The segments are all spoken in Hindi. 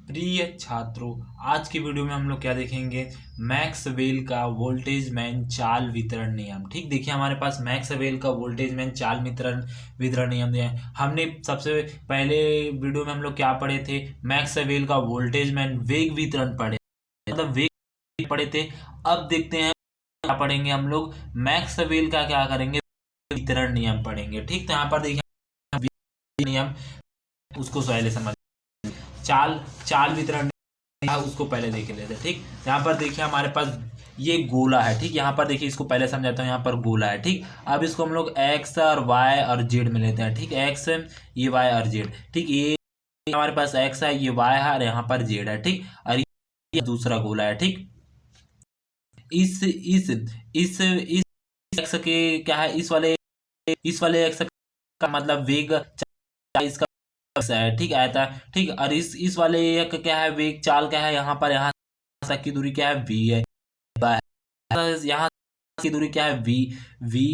प्रिय छात्रों, आज की वीडियो में हम लोग क्या देखेंगे, मैक्सवेल का वोल्टेज मैन चाल वितरण नियम। ठीक, देखिए हमारे पास मैक्सवेल का वोल्टेज मैन चाल वितरण वितरण नियम दिया है। हमने सबसे पहले वीडियो में हम लोग क्या पढ़े थे, मैक्सवेल का वोल्टेज मैन वेग वितरण पढ़े, मतलब वेग पढ़े थे। अब देखते हैं क्या पढ़ेंगे हम लोग, मैक्सवेल का क्या करेंगे, वितरण नियम पढ़ेंगे। ठीक, तो यहाँ पर देखिए नियम, उसको पहले समझ, चाल चाल वितरण उसको पहले देख लेते हैं। ठीक, यहाँ पर देखिए हमारे पास ये गोला है। ठीक, यहाँ पर देखिए इसको पहले समझाता हूँ। यहाँ पर गोला है। ठीक, अब इसको हम लोग एक्स और वाई और जेड में लेते हैं। ठीक, एक्स ये वाई और जेड। ठीक, ये हमारे पास एक्स है, ये वाई है और यहाँ पर जेड है। ठीक, और ये दूसरा गोला है। ठीक, इस एक्स के क्या है, इस वाले एक्स का मतलब वेग इसका है। ठीक, आया था। ठीक, और इस वाले का क्या है, वेग चाल क्या है, यहाँ पर यहाँ तक की दूरी क्या है, वी है। यहाँ की दूरी क्या है, वी वी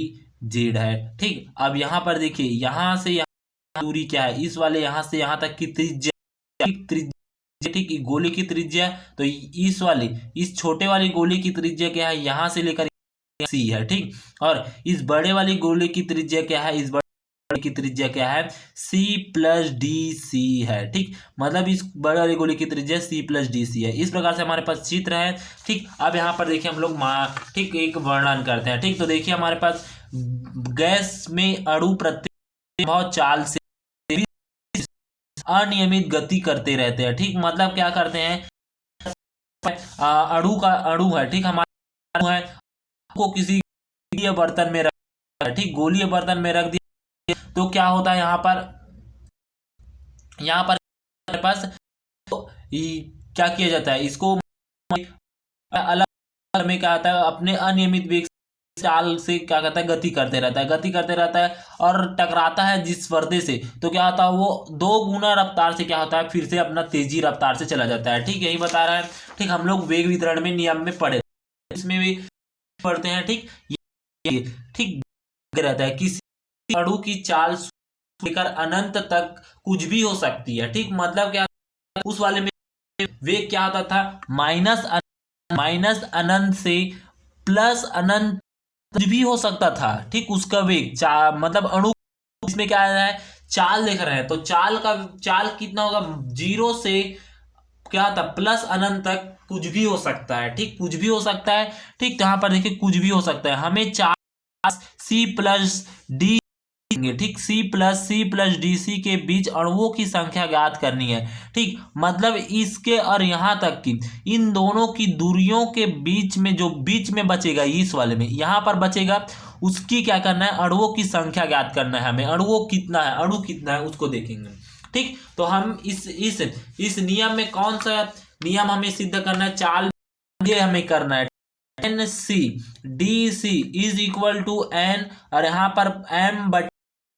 जेड है। ठीक, अब यहाँ पर देखिए यहाँ से यहाँ दूरी क्या है, इस वाले यहाँ से यहाँ तक की त्रिज्या, ठीक, गोले की त्रिज्या। तो इस छोटे वाली गोले की त्रिज्या क्या है, यहाँ से लेकर सी है। ठीक, और इस बड़े वाली गोले की त्रिज्या क्या है, इस की त्रिज्या क्या है, सी प्लस डी सी है। ठीक, मतलब इस बड़े वाले गोले की त्रिज्या सी प्लस डी सी है। इस प्रकार से हमारे पास चित्र है। ठीक, अब यहाँ पर देखिए हम लोग ठीक एक वर्णन करते हैं। ठीक, तो देखिए हमारे पास गैस में अणु प्रत्येक बहुत चाल से अनियमित गति करते रहते हैं। ठीक, मतलब क्या करते हैं, अणु है। ठीक, हमारा अणु है को किसी बर्तन में रख, ठीक, गोलीय बर्तन में रख दिया तो क्या होता है, यहाँ पर हमारे पास क्या किया जाता है, इसको अलग में क्या आता है, अपने अनियमित वेग चाल से क्या करता है, गति करते रहता है और टकराता है जिस पर्दे से, तो क्या होता है, वो 2 गुना रफ्तार से क्या होता है, फिर से अपना तेजी रफ्तार से चला जाता है। ठीक, यही बता रहा है। ठीक, हम लोग वेग वितरण में नियम में पढ़े, इसमें भी पढ़ते हैं। ठीक, ये ठीक रहता है, किसी अणु की चाल लेकर अनंत तक कुछ भी हो सकती है। ठीक, मतलब क्या, उस वाले में वेग क्या होता था, माइनस अनंत से प्लस अनंत कुछ भी हो सकता था। ठीक, उसका वेग मतलब अणु, इसमें क्या है, चाल देख रहे हैं तो चाल कितना होगा, 0 से क्या था, प्लस अनंत तक कुछ भी हो सकता है। ठीक, कुछ भी हो सकता है। ठीक, तो यहाँ पर देखिए कुछ भी हो सकता है। हमें चार सी प्लस डी, ठीक, सी प्लस डी सी के बीच अणुओं की संख्या ज्ञात करनी है। ठीक, मतलब इसके और यहां तक की इन दोनों की दूरियों के बीच में जो बीच में बचेगा, इस वाले में यहां पर बचेगा, उसकी क्या करना है, अणुओं की संख्या ज्ञात करना है हमें। अणु कितना है उसको देखेंगे। ठीक, तो हम इस नियम में कौन सा नियम हमें सिद्ध करना है, चाल ये हमें करना है, N C D C is equal to N, और यहाँ पर एम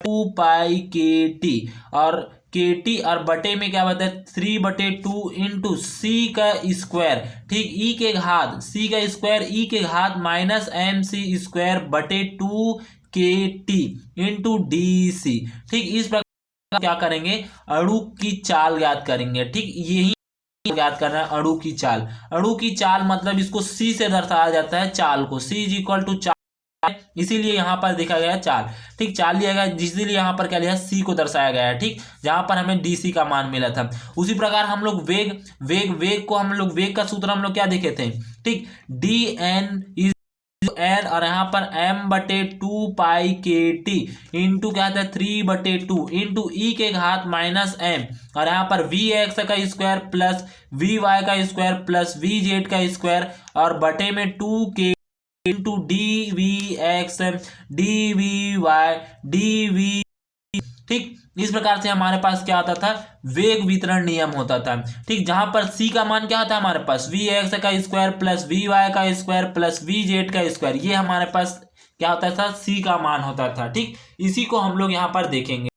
2 पाई के टी, और के टी और बटे में क्या बता है, 3/2 इंटू सी का स्क्वायर। ठीक, ई के घात सी का स्क्वायर, ई के घात माइनस एम सी स्क्वायर बटे 2 के टी इंटू डी सी। ठीक, इस प्रकार क्या करेंगे, अणु की चाल ज्ञात करेंगे। ठीक, यही ज्ञात करना है अणु की चाल। अणु की चाल मतलब इसको सी से दर्शाया जाता है, चाल को, सी इज इक्वल टू चाल, इसीलिए यहां पर देखा गया है चाल। ठीक, चाल लिया गया, जिसलिए यहां पर क्या लिया, सी को दर्शाया गया है। ठीक, जहां पर हमें डीसी का मान मिला था। उसी प्रकार हम लोग वेग को हम लोग वेग का सूत्र हम लोग क्या देखे थे, ठीक, डी एन इज एन, और यहाँ पर m/2 पाई के टी इंटू क्या था, 3/2 इंटू ई के घात माइनस एम, और यहाँ पर वी एक्स का स्क्वायर प्लस वी वाई का स्क्वायर प्लस वी जेड का स्क्वायर, और बटे में 2 के into D V X D V Y D V. ठीक, इस प्रकार से हमारे पास क्या आता था, वेग वितरण नियम होता था। ठीक, जहां पर सी का मान क्या था हमारे पास, वी एक्स का स्क्वायर प्लस वी वाई का स्क्वायर प्लस वी जेड का स्क्वायर, ये हमारे पास क्या होता था, सी का मान होता था। ठीक, इसी को हम लोग यहाँ पर देखेंगे,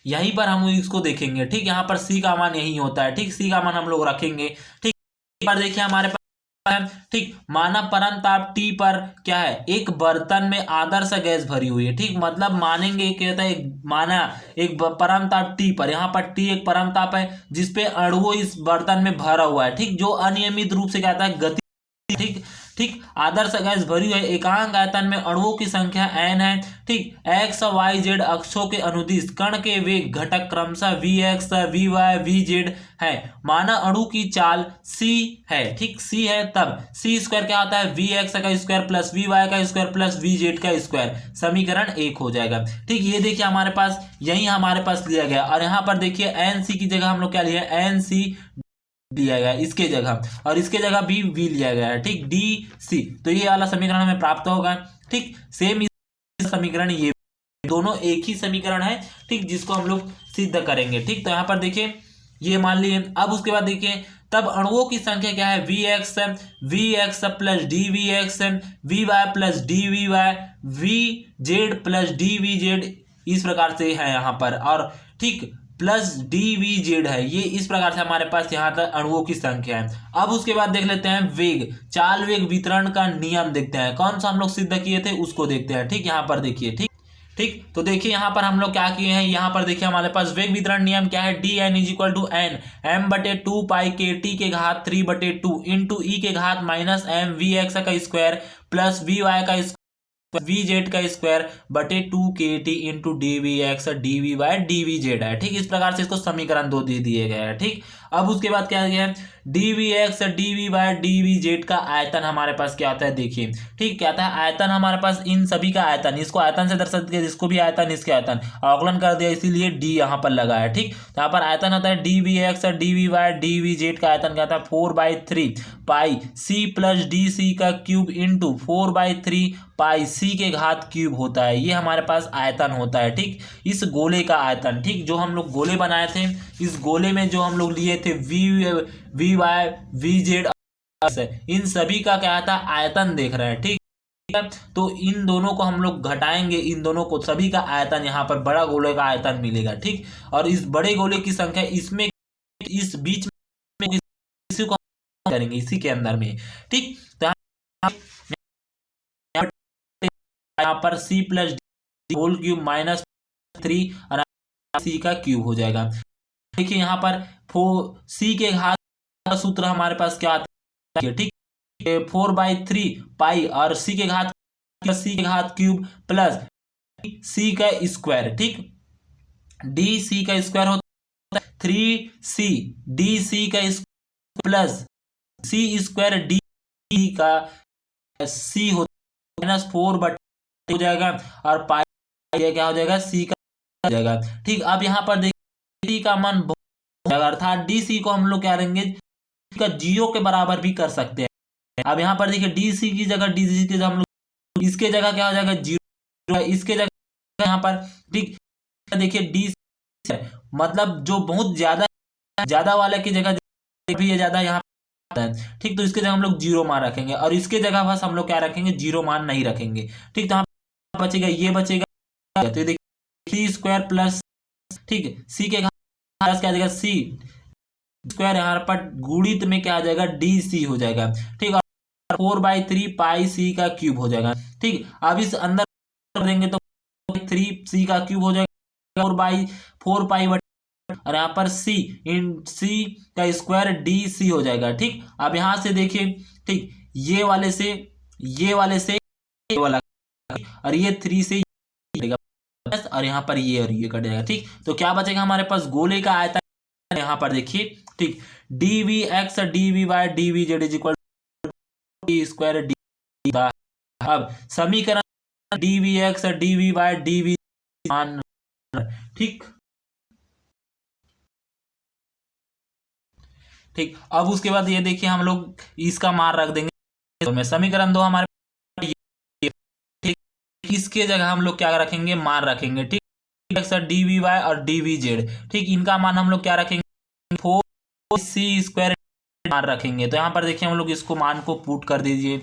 यहीं पर हम इसको देखेंगे। ठीक, यहाँ पर सी का मान यही होता है। ठीक, सी का मान हम लोग रखेंगे। ठीक, पर देखिए हमारे पास ठीक, माना परम ताप T पर क्या है, एक बर्तन में आदर्श गैस भरी हुई है। ठीक, मतलब मानेंगे क्या होता है, माना एक परम ताप T पर, यहाँ पर T एक परम ताप है जिसपे अणु इस बर्तन में भरा हुआ है। ठीक, जो अनियमित रूप से क्या होता है, गति। ठीक ठीक, आदर्श गैस भरी हुई है, एकांक आयतन में अणुओं की संख्या n है। ठीक, एक्स वाई जेड अक्षों के अनुदिश कण के वेग घटक क्रमशः V X V Y V Z है। माना अणु की चाल c है। ठीक, c है, तब c स्क्वायर क्या होता है, वी एक्स का स्क्वायर प्लस वी वाई का स्क्वायर प्लस वी जेड का स्क्वायर, समीकरण 1 हो जाएगा। ठीक, ये देखिए हमारे पास यही हमारे पास लिया गया, और यहाँ पर देखिए एन सी की जगह हम लोग क्या लिया, एन सी दिया गया इसके जगह, और इसके जगह भी वी लिया गया है। ठीक, डी सी, तो ये वाला समीकरण हमें प्राप्त होगा। ठीक, सेम समीकरण, ये दोनों एक ही समीकरण है। ठीक, जिसको हम लोग सिद्ध करेंगे। ठीक, तो यहाँ पर देखिए ये मान लिए। अब उसके बाद देखिए तब अणुओं की संख्या क्या है, V X plus D V X, V Y plus D V Y, V Z plus D V Z, इस प्रकार से है यहाँ पर। और ठीक, प्लस डी वी जेड है, ये इस प्रकार से हमारे पास यहाँ तक अणुओं की संख्या है। अब उसके बाद देख लेते हैं वेग, चाल वेग वितरण का नियम देखते हैं, कौन सा हम लोग सिद्ध किए थे उसको देखते हैं। ठीक, यहाँ पर देखिए। ठीक ठीक, तो देखिए यहाँ पर हम लोग क्या किए हैं, यहाँ पर देखिए हमारे पास वेग वितरण नियम क्या है, D N is equal to N M बटे 2 पाई के टी के घात 3 बटे 2 इंटू ई के घात माइनस एम वी एक्स का स्क्वायर प्लस वी वाई का वी जेड का स्क्वायर बटे 2 के T into D V X D V Y D V Z है। ठीक, इस प्रकार से इसको समीकरण 2 दे दिए गए हैं। ठीक, अब उसके बाद क्या है, D V X D V Y D V Z का आयतन हमारे पास क्या आता है, देखिए। ठीक, क्या आता है आयतन हमारे पास, इन सभी का आयतन, इसको आयतन से दर्शा दिया, इसको भी आयतन, इसके आयतन अवकलन कर दिया, इसीलिए डी यहाँ पर लगा है। ठीक, तो यहाँ पर आयतन होता है D V X D V Y D V Z का आयतन क्या था, 4/3 पाई सी प्लस डी सी का क्यूब इंटू 4/3 पाई सी के घात क्यूब होता है, ये हमारे पास आयतन होता है। ठीक, इस गोले का आयतन। ठीक, जो हम लोग गोले बनाए थे, इस गोले में जो हम लोग लिए थे वी वाई वी जेड, इन सभी का क्या आता है, आयतन देख रहे हैं। ठीक, तो इन दोनों को हम लोग घटाएंगे, इन दोनों को, सभी का आयतन यहाँ पर बड़ा गोले का आयतन मिलेगा। ठीक, और इस बड़े गोले की संख्या इसमें, इस बीच में इसी को करेंगे, इसी के अंदर में। ठीक, तो यहाँ पर C plus D whole cube minus 3 और सी का क्यूब हो जाएगा। देखिए यहाँ पर सी के घात का सूत्र हमारे पास क्या आता है, ठीक, 4/3 पाई और सी के घात क्यूब प्लस सी का स्क्वायर। ठीक, डी सी का स्क्वायर होता है 3c डी सी का स्क्वायर प्लस सी स्क्वायर डी का सी होता है माइनस 4 हो जाएगा, और पाई क्या हो जाएगा, सी का हो जाएगा। ठीक, अब यहाँ पर देखिए सी का मान अर्थात डी सी को हम लोग क्या लेंगे, का 0 के बराबर भी कर सकते हैं। अब यहाँ पर देखिए डी सी की जगह हम लोग, इसके जगह क्या हो जाएगा 0, इसके जगह यहाँ पर। ठीक, देखिए डी सी मतलब जो बहुत ज्यादा वाले की जगह भी ये ज्यादा यहाँ है। ठीक, तो इसके जगह हम लोग 0 मान रखेंगे, और इसके जगह बस हम लोग क्या रखेंगे, 0 मान नहीं रखेंगे। ठीक, तो बचेगा, ये बचेगा, तो देखिए सी स्क्वायर प्लस, ठीक, सी के घात क्या आ जाएगा, सी स्क्वायर, यहाँ पर गुणित में क्या आ जाएगा, डी सी हो जाएगा। ठीक, और 4/3 पाई सी का क्यूब हो जाएगा। ठीक, अब इस अंदर देंगे तो 3 सी का क्यूब हो जाएगा, 4 पाई, और यहाँ पर सी इन सी का स्क्वायर डी सी हो जाएगा। ठीक, अब यहाँ से देखिए, ठीक, ये वाले से ये वाला, और ये 3 से और यहाँ पर ये और ये कट जाएगा। ठीक, तो क्या बचेगा हमारे पास, गोले का आयतन यहाँ पर देखिए। ठीक, D V X D V Y D V Z is equal T square D. अब समीकरण D V X D V Y D V मान। ठीक ठीक, अब उसके बाद ये देखिए हम लोग इसका मान रख देंगे, तो मैं समीकरण 2 हमारे, ठीक, इसके जगह हम लोग क्या रखेंगे, मान रखेंगे। ठीक, डी वी वाई और डी वी जेड, ठीक, इनका मान हम लोग क्या रखेंगे, 4c स्क्वायर मान रखेंगे। तो यहाँ पर देखिए हम लोग इसको मान को पुट कर दीजिए।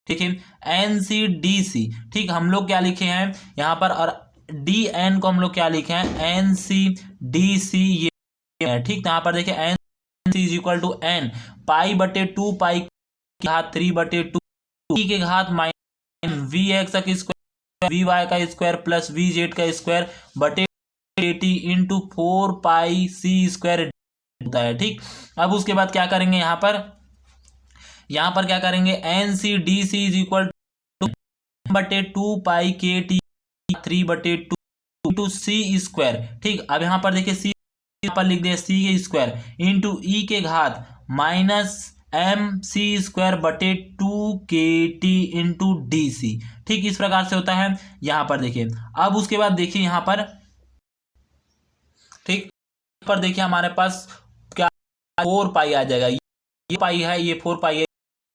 ठीक है, एन सी डी सी, ठीक, हम लोग क्या लिखे हैं यहाँ पर, और डी एन को हम लोग क्या लिखे हैं, एन सी डी सी, ये है। ठीक, तो यहाँ पर देखिए N C is equal to N pi बटे 2 पाई के घात 3/2 टी के घात माइनस वी एक्स का स्क्वायर वी वाई का स्क्वायर प्लस वी जेड का स्क्वायर बटे टी इंटू 4πc² होता है। ठीक, अब उसके बाद क्या करेंगे, यहाँ पर क्या करेंगे, N C D C is equal to 2πkt 3/2 into C square. ठीक, अब यहाँ पर देखिए सी पर लिख दिया सी के स्क्वायर इंटू ई के घात माइनस एम सी स्क्वायर बटे 2kt इंटू डी सी। ठीक, इस प्रकार से होता है। यहाँ पर देखिए, अब उसके बाद देखिए यहाँ पर, ठीक, पर देखिए हमारे पास क्या 4π आ जाएगा, ये पाई है, ये 4π है,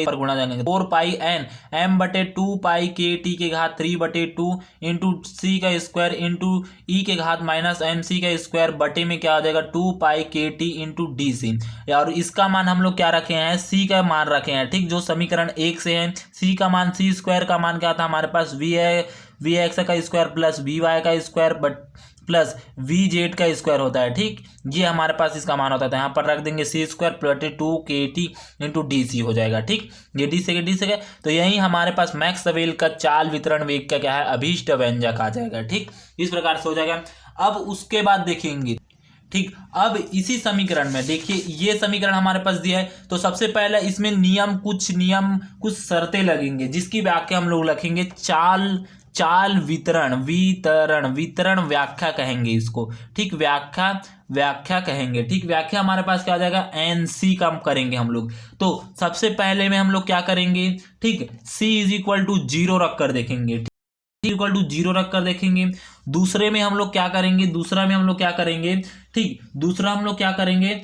पर गुणा जाएंगे 4π n m बटे 2πkt के घात 3/2 इंटू सी का स्क्वायर इंटू ई के घात माइनस एम सी का स्क्वायर बटे में क्या हो जाएगा 2πkt इंटू डी सी। और इसका मान हम लोग क्या रखे हैं, सी का मान रखे हैं। ठीक, जो समीकरण 1 से है, सी का मान, सी स्क्वायर का मान क्या था हमारे पास, वी एक्स का स्क्वायर प्लस वी वाई का स्क्वायर प्लस वी जेड का स्क्वायर होता है। ठीक, ये हमारे पास इसका मान होता था। यहाँ पर रख देंगे सी स्क्वायर बटे 2kt इंटू डी सी हो जाएगा। ठीक, ये डी से गए तो यही हमारे पास मैक्सवेल का चाल वितरण वेग का क्या है, अभीष्ट व्यंजक आ जाएगा। ठीक, इस प्रकार से हो जाएगा। अब उसके बाद देखेंगे, ठीक, अब इसी समीकरण में देखिए, ये समीकरण हमारे पास दिया है, तो सबसे पहले इसमें कुछ शर्तें लगेंगे, जिसकी व्याख्या हम लोग लिखेंगे चाल वितरण व्याख्या कहेंगे इसको। ठीक, व्याख्या कहेंगे। ठीक, व्याख्या हमारे पास क्या आ जाएगा, एन सी का करेंगे हम लोग। तो सबसे पहले में हम लोग क्या करेंगे, ठीक, सी इज इक्वल टू 0 रख कर देखेंगे। इक्वल टू 0 रख कर देखेंगे। दूसरे में हम लोग क्या करेंगे, ठीक, दूसरा हम लोग क्या करेंगे,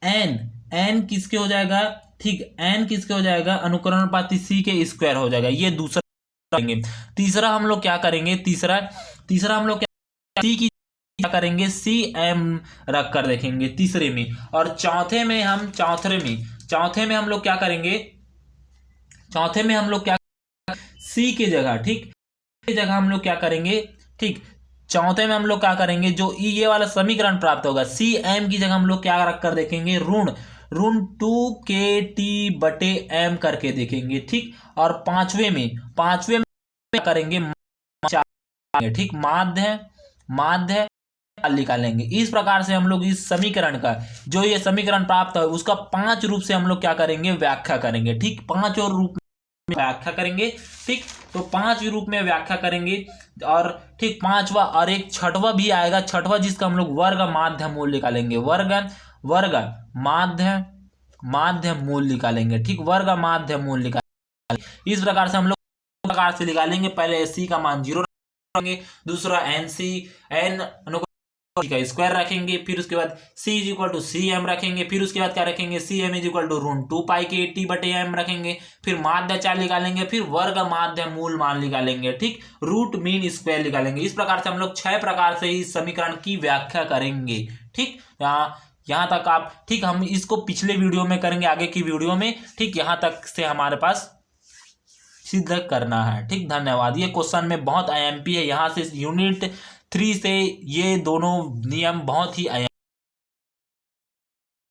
एन किसके हो जाएगा, ठीक, एन किसके हो जाएगा, अनुकरणपाती सी के स्क्वायर हो जाएगा, ये दूसरा करेंगे। तीसरा हम लोग क्या करेंगे, तीसरा हम लोग सी की क्या करेंगे, सी एम रख कर देखेंगे तीसरे में। और चौथे में हम लोग क्या करेंगे, सी की जगह, ठीक, जगह हम लोग क्या करेंगे, ठीक, चौथे में हम लोग क्या करेंगे, जो ये वाला समीकरण प्राप्त होगा, सी एम की जगह हम लोग क्या रख कर देखेंगे, ऋण 2kt बटे m करके देखेंगे। ठीक, और पांचवे में करेंगे, ठीक, माध्य निकालेंगे। इस प्रकार से हम लोग इस समीकरण का, जो ये समीकरण प्राप्त है, उसका 5 रूप से हम लोग क्या करेंगे, व्याख्या करेंगे। ठीक, 5 और रूप में व्याख्या करेंगे। ठीक, तो 5 रूप में व्याख्या करेंगे। और ठीक, 5वां और एक 6वां भी आएगा, 6वां जिसका हम लोग वर्ग माध्य मूल निकालेंगे, वर्ग माध्य मूल निकालेंगे। ठीक, वर्ग माध्य मूल निकालेंगे। इस प्रकार से हम लोग निकालेंगे। पहले सी का मान 0 रखेंगे, दूसरा एन का स्क्वायर रखेंगे, फिर उसके बाद C is equal to C M रखेंगे, फिर उसके बाद क्या रखेंगे, C M is equal to ऋण 2πkt बटे एम रखेंगे, फिर माध्य चाल निकालेंगे, फिर वर्ग माध्य मूल मान निकालेंगे। ठीक, रूट मीन स्क्वायर निकालेंगे। इस प्रकार से हम लोग 6 प्रकार से इस समीकरण की व्याख्या करेंगे। ठीक, यहाँ तक आप, ठीक, हम इसको पिछले वीडियो में करेंगे, आगे की वीडियो में। ठीक, यहाँ तक से हमारे पास सिद्ध करना है। ठीक, धन्यवाद। ये क्वेश्चन में बहुत IMP है, यहाँ से यूनिट 3 से ये दोनों नियम बहुत ही